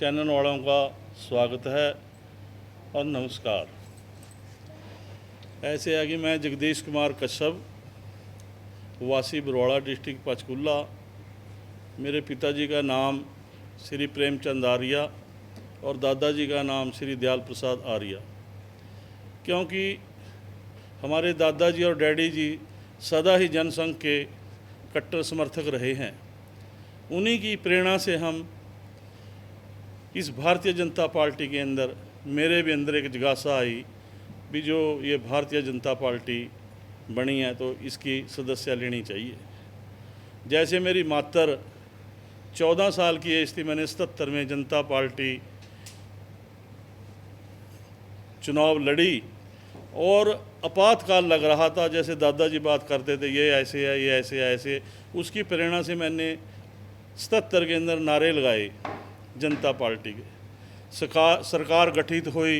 Channel वालों का स्वागत है और नमस्कार। ऐसे है कि मैं जगदीश कुमार कश्यप, वासी बरवाड़ा, डिस्ट्रिक्ट पंचकूला। मेरे पिताजी का नाम श्री प्रेमचंद आर्या और दादाजी का नाम श्री दयाल प्रसाद आर्या। क्योंकि हमारे दादाजी और डैडी जी सदा ही जनसंघ के कट्टर समर्थक रहे हैं, उन्हीं की प्रेरणा से हम इस भारतीय जनता पार्टी के अंदर, मेरे भी अंदर एक जिज्ञासा आई भी जो ये भारतीय जनता पार्टी बनी है तो इसकी सदस्य लेनी चाहिए। जैसे मेरी मातर 14 साल की एज थी, मैंने 77 में जनता पार्टी चुनाव लड़ी और आपातकाल लग रहा था। जैसे दादाजी बात करते थे, ये ऐसे है, ये ऐसे है, ऐसे, उसकी प्रेरणा से मैंने 77 के अंदर नारे लगाए जनता पार्टी के। सरकार गठित हुई,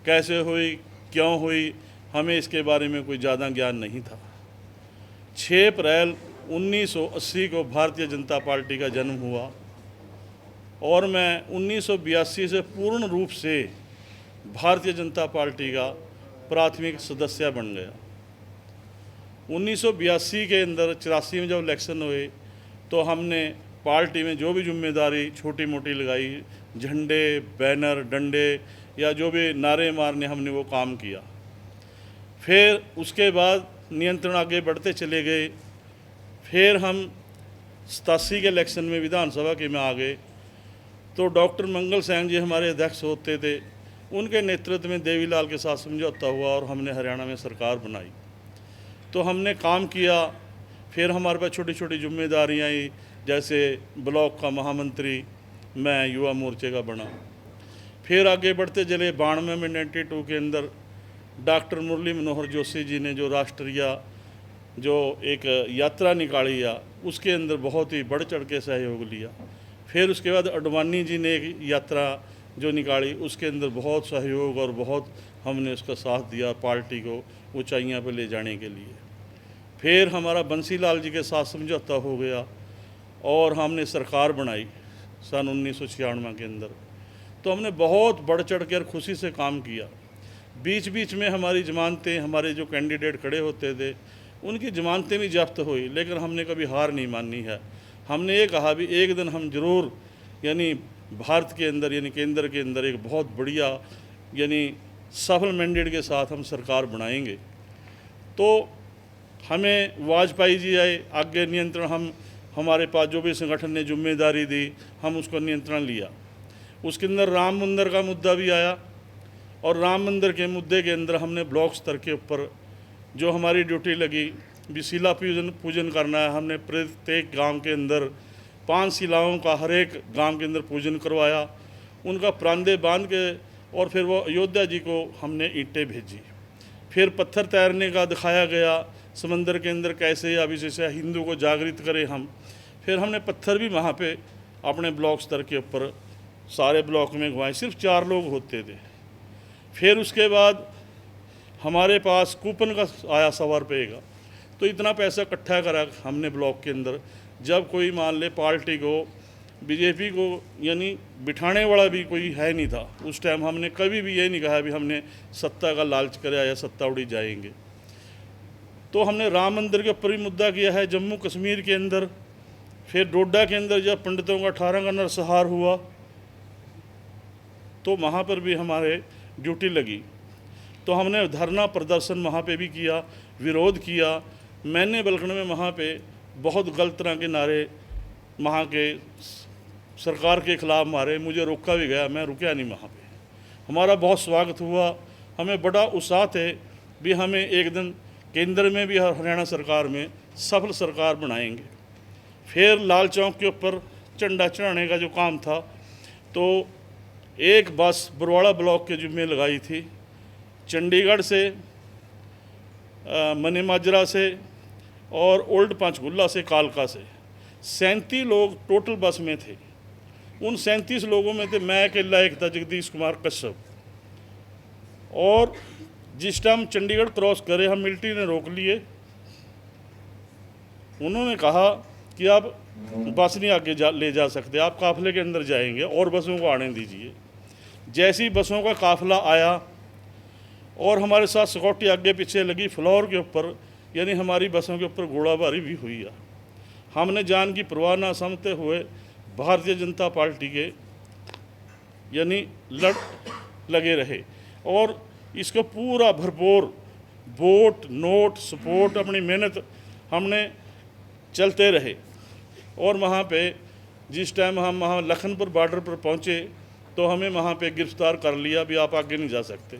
कैसे हुई, क्यों हुई, हमें इसके बारे में कोई ज़्यादा ज्ञान नहीं था। 6 अप्रैल 1980 को भारतीय जनता पार्टी का जन्म हुआ और मैं 1982 से पूर्ण रूप से भारतीय जनता पार्टी का प्राथमिक सदस्य बन गया। 1982 के अंदर 84 में जब इलेक्शन हुए तो हमने पार्टी में जो भी जिम्मेदारी छोटी मोटी लगाई, झंडे, बैनर, डंडे या जो भी नारे मारने, हमने वो काम किया। फिर उसके बाद नियंत्रण आगे बढ़ते चले गए। फिर हम 87 के इलेक्शन में विधानसभा के में आ गए तो डॉक्टर मंगल सैन जी हमारे अध्यक्ष होते थे, उनके नेतृत्व में देवीलाल के साथ समझौता हुआ और हमने हरियाणा में सरकार बनाई। तो हमने काम किया। फिर हमारे पास छोटी छोटी जिम्मेदारियाँ आई, जैसे ब्लॉक का महामंत्री मैं युवा मोर्चे का बना। फिर आगे बढ़ते चले। 92 में 92 के अंदर डॉक्टर मुरली मनोहर जोशी जी ने जो राष्ट्रीय जो एक यात्रा निकाली है, उसके अंदर बहुत ही बढ़ चढ़ के सहयोग लिया। फिर उसके बाद अडवाणी जी ने एक यात्रा जो निकाली, उसके अंदर बहुत सहयोग और बहुत हमने उसका साथ दिया पार्टी को ऊंचाइयां पर ले जाने के लिए। फिर हमारा बंसीलाल जी के साथ समझौता हो गया और हमने सरकार बनाई सन 1996 के अंदर। तो हमने बहुत बढ़ चढ़ कर खुशी से काम किया। बीच बीच में हमारी जमानतें, हमारे जो कैंडिडेट खड़े होते थे उनकी जमानतें भी जब्त हुई, लेकिन हमने कभी हार नहीं मानी है। हमने ये कहा भी एक दिन हम ज़रूर यानी भारत के अंदर यानी केंद्र के अंदर एक बहुत बढ़िया यानी सफल मैंडेट के साथ हम सरकार बनाएंगे। तो हमें वाजपेयी जी आए, आगे नियंत्रण हमारे पास जो भी संगठन ने जिम्मेदारी दी, हम उसको नियंत्रण लिया। उसके अंदर राम मंदिर का मुद्दा भी आया और राम मंदिर के मुद्दे के अंदर हमने ब्लॉक स्तर के ऊपर जो हमारी ड्यूटी लगी भी शिला पूजन करना है। हमने प्रत्येक गांव के अंदर 5 शिलाओं का हर एक गांव के अंदर पूजन करवाया, उनका प्रांदे बांध के, और फिर वो अयोध्या जी को हमने ईंटें भेजी। फिर पत्थर तैरने का दिखाया गया समंदर के अंदर कैसे अभी जैसे हिंदू को जागृत करें हम। फिर हमने पत्थर भी वहाँ पे अपने ब्लॉक स्तर के ऊपर सारे ब्लॉक में घुमाए, सिर्फ 4 लोग होते थे। फिर उसके बाद हमारे पास कूपन का आया 100 रुपये का, तो इतना पैसा इकट्ठा करा हमने ब्लॉक के अंदर। जब कोई मान ले पार्टी को, बीजेपी को यानी बिठाने वाला भी कोई है नहीं था उस टाइम, हमने कभी भी ये नहीं कहा भी हमने सत्ता का लालच कराया या सत्ता उड़ी जाएंगे। तो हमने राम मंदिर के ऊपर भी मुद्दा किया है जम्मू कश्मीर के अंदर। फिर डोडा के अंदर जब पंडितों का 18 का नरसंहार हुआ तो वहाँ पर भी हमारे ड्यूटी लगी। तो हमने धरना प्रदर्शन वहाँ पे भी किया, विरोध किया। मैंने बलखण में वहाँ पे बहुत गलत तरह के नारे वहाँ के सरकार के ख़िलाफ़ मारे, मुझे रोका भी गया, मैं रुकया नहीं वहाँ पे। हमारा बहुत स्वागत हुआ, हमें बड़ा उत्साह थे भी हमें एक दिन केंद्र में भी हरियाणा सरकार में सफल सरकार बनाएंगे। फिर लाल चौक के ऊपर झंडा चढ़ाने का जो काम था, तो एक बस बरवाड़ा ब्लॉक के जिम्मे लगाई थी, चंडीगढ़ से, मनी माजरा से और ओल्ड पंचकुला से, कालका से 37 लोग टोटल बस में थे। उन 37 लोगों में थे मैं अकेला एक था, जगदीश कुमार कश्यप। और जिस टाइम चंडीगढ़ क्रॉस करे हम मिलिट्री ने रोक लिए। उन्होंने कहा कि अब बस नहीं आगे ले जा सकते, आप काफ़िले के अंदर जाएंगे और बसों को आने दीजिए। जैसी बसों का काफ़िला आया और हमारे साथ सिक्योरिटी आगे पीछे लगी फ्लोर के ऊपर, यानी हमारी बसों के ऊपर गोलाबारी भी हुई है। हमने जान की परवाह ना समझते हुए भारतीय जनता पार्टी के यानी लगे रहे और इसको पूरा भरपूर वोट नोट सपोर्ट अपनी मेहनत हमने चलते रहे। और वहाँ पे जिस टाइम हम वहाँ लखनपुर बॉर्डर पर पहुँचे तो हमें वहाँ पे गिरफ्तार कर लिया, भी आप आगे नहीं जा सकते।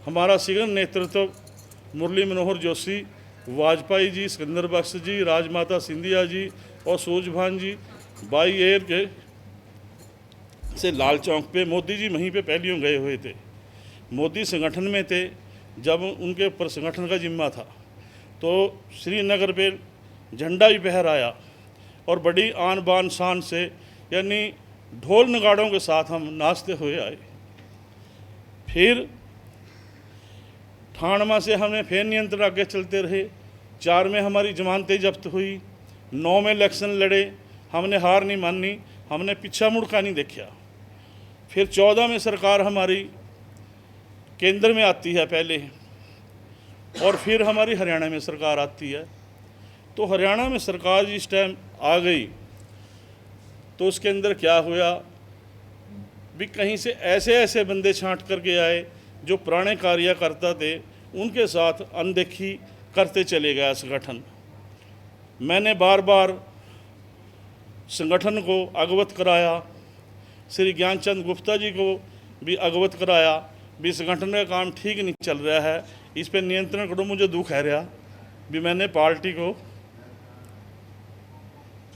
हमारा शीघ्र नेतृत्व मुरली मनोहर जोशी, वाजपेयी जी, सिकंदर बख्श जी, राजमाता सिंधिया जी और सूरजभान जी बाई एयर के से लाल चौक पे, मोदी जी वहीं पे पहलियों गए हुए थे। मोदी संगठन में थे जब उनके ऊपर संगठन का जिम्मा था, तो श्रीनगर पे झंडा भी फहराया और बड़ी आन बान शान से यानी ढोल नगाड़ों के साथ हम नाचते हुए आए। फिर ठाणमा से हमें फिर नियंत्रण आगे चलते रहे। 4 में हमारी जमानतें जब्त हुई, 9 में इलेक्शन लड़े, हमने हार नहीं मानी, हमने पीछा मुड़का नहीं देखा। फिर 14 में सरकार हमारी केंद्र में आती है पहले, और फिर हमारी हरियाणा में सरकार आती है। तो हरियाणा में सरकार जिस टाइम आ गई तो उसके अंदर क्या हुआ भी कहीं से ऐसे ऐसे बंदे छांट करके आए जो पुराने कार्यकर्ता थे, उनके साथ अनदेखी करते चले गया संगठन। मैंने बार बार संगठन को अवगत कराया, श्री ज्ञानचंद गुप्ता जी को भी अवगत कराया भी संगठन का काम ठीक नहीं चल रहा है, इस पर नियंत्रण करो। मुझे दुख है रहा भी मैंने पार्टी को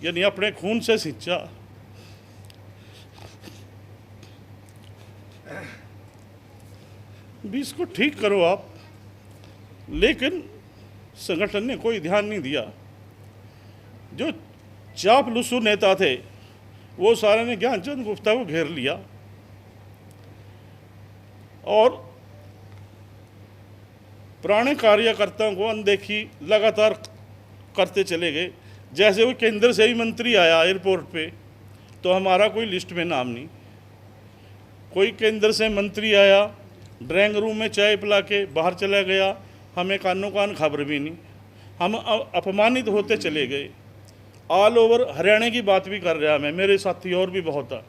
यानी अपने खून से सींचा। भी इसको ठीक करो आप, लेकिन संगठन ने कोई ध्यान नहीं दिया। जो चापलूसू नेता थे वो सारे ने ज्ञानचंद गुप्ता को घेर लिया और पुराने कार्यकर्ताओं को अनदेखी लगातार करते चले गए। जैसे वो केंद्र से ही मंत्री आया एयरपोर्ट पे तो हमारा कोई लिस्ट में नाम नहीं। कोई केंद्र से मंत्री आया, ड्राइंग रूम में चाय पिला के बाहर चला गया, हमें कानों कान खबर भी नहीं। हम अपमानित होते चले गए। ऑल ओवर हरियाणा की बात भी कर रहा मैं, मेरे साथी और भी बहुत है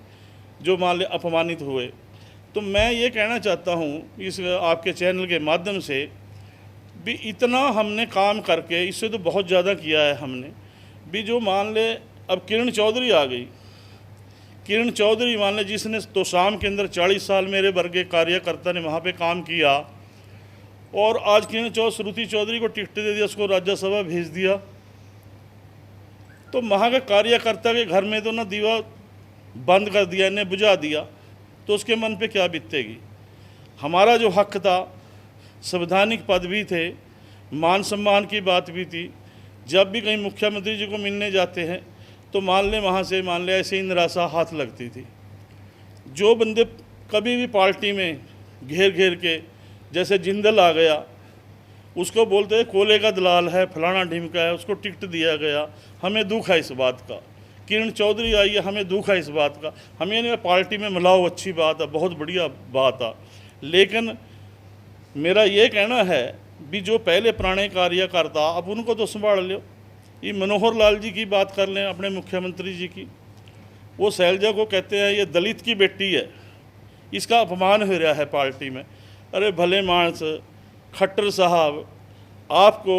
जो मान ले अपमानित हुए। तो मैं ये कहना चाहता हूँ इस आपके चैनल के माध्यम से भी, इतना हमने काम करके, इससे तो बहुत ज़्यादा किया है हमने भी। जो मान ले अब किरण चौधरी आ गई, किरण चौधरी मान ले जिसने तो शाम के अंदर 40 साल मेरे वर्ग कार्यकर्ता ने वहाँ पे काम किया, और आज किरण श्रुति चौधरी को टिकट दे दिया, उसको राज्यसभा भेज दिया। तो वहाँ के कार्यकर्ता के घर में तो ना दीवा बंद कर दिया, इन्हें बुझा दिया, तो उसके मन पे क्या बीतेगी। हमारा जो हक था, संवैधानिक पद भी थे, मान सम्मान की बात भी थी। जब भी कहीं मुख्यमंत्री जी को मिलने जाते हैं तो मान ले वहाँ से मान ले ऐसे ही निराशा हाथ लगती थी। जो बंदे कभी भी पार्टी में घेर घेर के, जैसे जिंदल आ गया, उसको बोलते हैं कोले का दलाल है, फलाना ढिमका है, उसको टिकट दिया गया, हमें दुख है इस बात का। किरण चौधरी आई है, हमें दुख है इस बात का। हमें नहीं पार्टी में मिलाओ, अच्छी बात है, बहुत बढ़िया बात है, लेकिन मेरा ये कहना है भी जो पहले पुराने कार्यकर्ता, अब उनको तो संभाल लो। ये मनोहर लाल जी की बात कर लें, अपने मुख्यमंत्री जी की, वो शैलजा को कहते हैं ये दलित की बेटी है, इसका अपमान हो रहा है पार्टी में। अरे भले मानस खट्टर साहब, आपको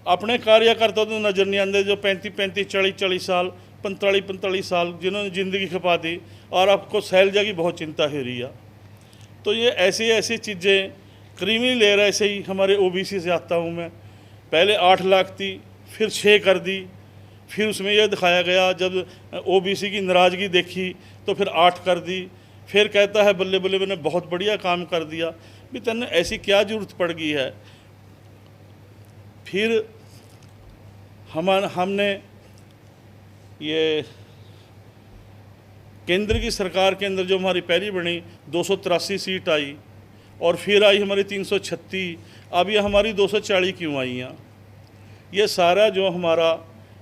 अपने कार्यकर्ता तो नज़र नहीं आते जो 35-35, 40-40 साल, 45-45 साल जिन्होंने ज़िंदगी खपा दी, और आपको शैलजा की बहुत चिंता हो रही है। तो ये ऐसी ऐसी चीज़ें, क्रीमी लेयर ऐसे ही हमारे ओबीसी से आता हूँ मैं, पहले 8 लाख थी, फिर 6 कर दी, फिर उसमें यह दिखाया गया जब ओबीसी की नाराज़गी देखी तो फिर 8 कर दी, फिर कहता है बल्ले बल्ले मैंने बहुत बढ़िया काम कर दिया। भी तन्ने ऐसी क्या ज़रूरत पड़ गई है। फिर हमने ये केंद्र की सरकार के अंदर जो हमारी पहली बनी 283 सीट आई, और फिर आई हमारी 336, अब ये हमारी 240 क्यों आई हैं। ये सारा जो हमारा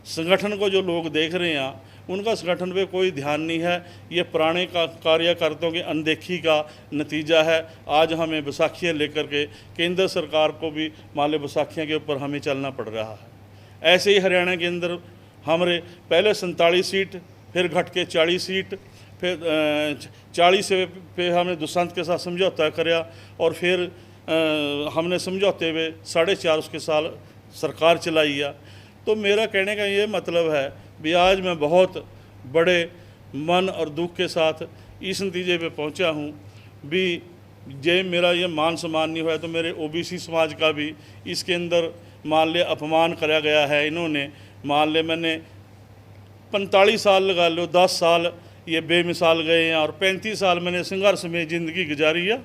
संगठन को जो लोग देख रहे हैं उनका संगठन पे कोई ध्यान नहीं है। ये पुराने कार्यकर्ताओं की अनदेखी का नतीजा है। आज हमें बैसाखियाँ लेकर के केंद्र सरकार को भी मान लो बैसाखियों के ऊपर हमें चलना पड़ रहा है। ऐसे ही हरियाणा के अंदर हमारे पहले 47 सीट, फिर घट के 40 सीट, फिर 40 पे हमने दुष्यंत के साथ समझौता कराया और फिर हमने समझौते हुए 4.5 उसके साल सरकार चलाई है। तो मेरा कहने का ये मतलब है भी आज मैं बहुत बड़े मन और दुख के साथ इस नतीजे पे पहुंचा हूं भी जे मेरा ये मान सम्मान नहीं हुआ तो मेरे ओबीसी समाज का भी इसके अंदर मान ले अपमान करा गया है। इन्होंने मान ले मैंने 45 साल लगा लो, 10 साल ये बेमिसाल गए हैं और 35 साल मैंने संघर्ष में ज़िंदगी गुजारी है।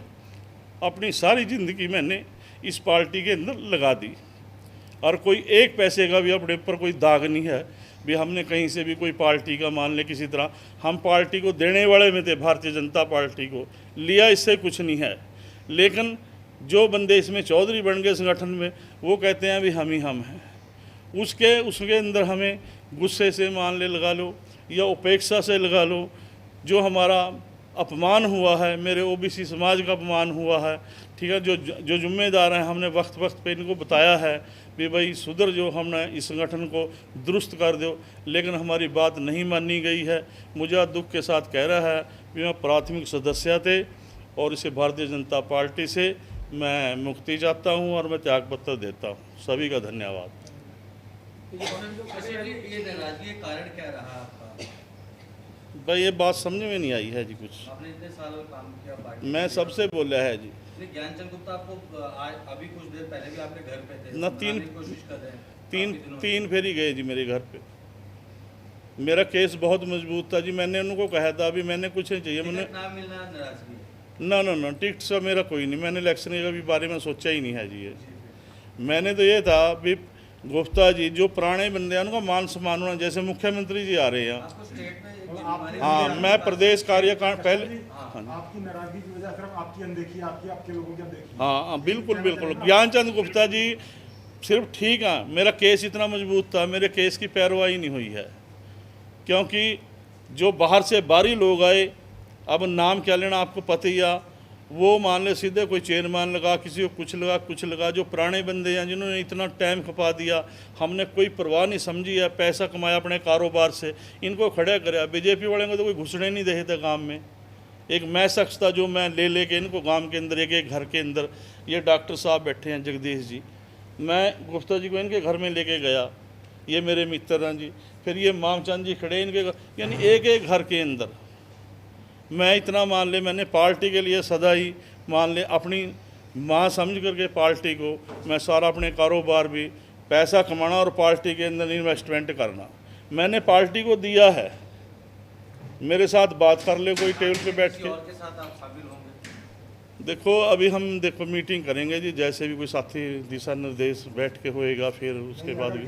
अपनी सारी ज़िंदगी मैंने इस पार्टी के अंदर लगा दी और कोई एक पैसे का भी अपने ऊपर कोई दाग नहीं है भी हमने कहीं से भी कोई पार्टी का मान ले किसी तरह हम पार्टी को देने वाले में थे, भारतीय जनता पार्टी को लिया, इससे कुछ नहीं है। लेकिन जो बंदे इसमें चौधरी बन गए संगठन में वो कहते हैं भी हम ही हम हैं। उसके अंदर हमें गुस्से से मान ले लगा लो या उपेक्षा से लगा लो, जो हमारा अपमान हुआ है, मेरे ओबीसी समाज का अपमान हुआ है, ठीक है। जो जिम्मेदार हैं हमने वक्त वक्त पे इनको बताया है कि भाई सुधर जो, हमने इस संगठन को दुरुस्त कर दो, लेकिन हमारी बात नहीं मानी गई है। मुझे दुख के साथ कह रहा है कि मैं प्राथमिक सदस्य थे और इसे भारतीय जनता पार्टी से मैं मुक्ति चाहता हूं और मैं त्यागपत्र देता हूं। सभी का धन्यवाद। ये नाराजगी का कारण क्या रहा आपका? भाई ये बात समझ में नहीं आई है जी कुछ। आपने इतने साल काम किया पार्टी, मैं सबसे बोला है जी। ज्ञानचंद गुप्ता आपको आज अभी कुछ देर पहले भी आपके घर पे थे, ना कोशिश कर रहे हैं, तीन फेरी गए जी मेरे घर पे। मेरा केस बहुत मजबूत था जी। मैंने उनको कहा था अभी मैंने कुछ नहीं चाहिए, मैंने ना मिलना नाराजगी ना टिकट से मेरा कोई नहीं, मैंने इलेक्शन के बारे में सोचा ही नहीं है जी। ये मैंने तो ये था भी गुप्ता जी जो पुराने बंदे हैं उनका मान सम्मान होना, जैसे मुख्यमंत्री जी आ रहे हैं। आपको स्टेट में हाँ, मैं प्रदेश कार्यकारिणी पहले आपकी नाराजगी की वजह सिर्फ आपकी अनदेखी, आपके लोगों की अनदेखी। हाँ बिल्कुल बिल्कुल। ज्ञानचंद गुप्ता जी सिर्फ ठीक है, मेरा केस इतना मजबूत था, मेरे केस की पैरवाई नहीं हुई है क्योंकि जो बाहर से बाहरी लोग आए, अब नाम क्या लेना आपको पता ही है, वो मान ले सीधे कोई चेयरमैन लगा, किसी को कुछ लगा। जो पुराने बंदे हैं जिन्होंने इतना टाइम खपा दिया, हमने कोई परवाह नहीं समझी है, पैसा कमाया अपने कारोबार से, इनको खड़ा कराया। बीजेपी वाले को तो कोई घुसने नहीं देते थे गांव में। एक मैं शख्स था जो मैं ले के इनको गांव के अंदर एक घर के अंदर, ये डॉक्टर साहब बैठे हैं जगदीश जी, मैं गुप्ता जी को इनके घर में लेके गया, ये मेरे मित्र हैं जी। फिर ये मामचंद जी खड़े इनके, यानी एक घर के अंदर मैं इतना मान ले मैंने पार्टी के लिए सदा ही मान ले अपनी माँ समझ करके पार्टी को मैं सारा अपने कारोबार भी पैसा कमाना और पार्टी के अंदर इन्वेस्टमेंट करना मैंने पार्टी को दिया है। मेरे साथ बात कर ले कोई टेबल पे बैठ के, और के साथ आप शामिल होंगे? देखो अभी हम मीटिंग करेंगे जी, जैसे भी कोई साथी दिशा निर्देश बैठ के होएगा फिर उसके बाद भी